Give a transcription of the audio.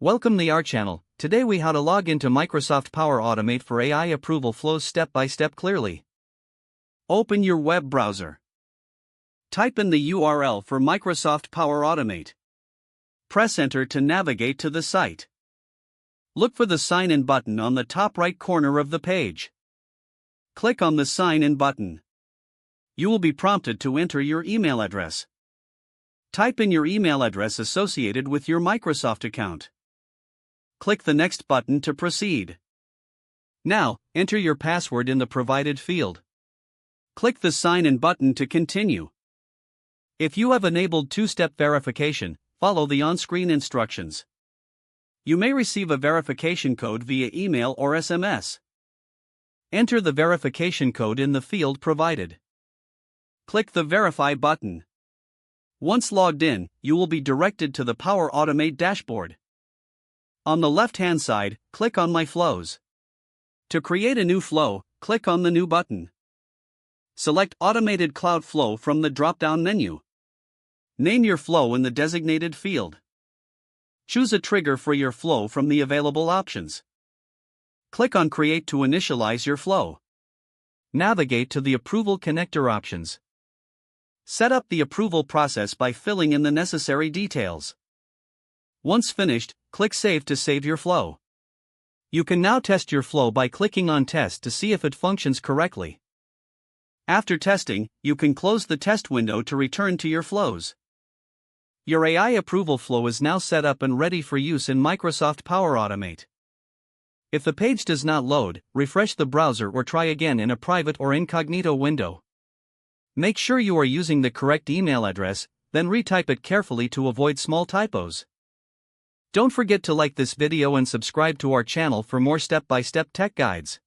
Welcome to our channel. Today we how to log into Microsoft Power Automate for AI approval flows step by step clearly. Open your web browser. Type in the URL for Microsoft Power Automate. Press enter to navigate to the site. Look for the sign in button on the top right corner of the page. Click on the sign in button. You will be prompted to enter your email address. Type in your email address associated with your Microsoft account. Click the next button to proceed. Now, enter your password in the provided field. Click the sign in button to continue. If you have enabled two-step verification, follow the on-screen instructions. You may receive a verification code via email or SMS. Enter the verification code in the field provided. Click the Verify button. Once logged in, you will be directed to the Power Automate dashboard. On the left-hand side, click on My Flows. To create a new flow, click on the New button. Select Automated Cloud Flow from the drop-down menu. Name your flow in the designated field. Choose a trigger for your flow from the available options. Click on Create to initialize your flow. Navigate to the Approval Connector options. Set up the approval process by filling in the necessary details. Once finished, click Save to save your flow. You can now test your flow by clicking on Test to see if it functions correctly. After testing, you can close the test window to return to your flows. Your AI approval flow is now set up and ready for use in Microsoft Power Automate. If the page does not load, refresh the browser or try again in a private or incognito window. Make sure you are using the correct email address, then retype it carefully to avoid small typos. Don't forget to like this video and subscribe to our channel for more step-by-step tech guides.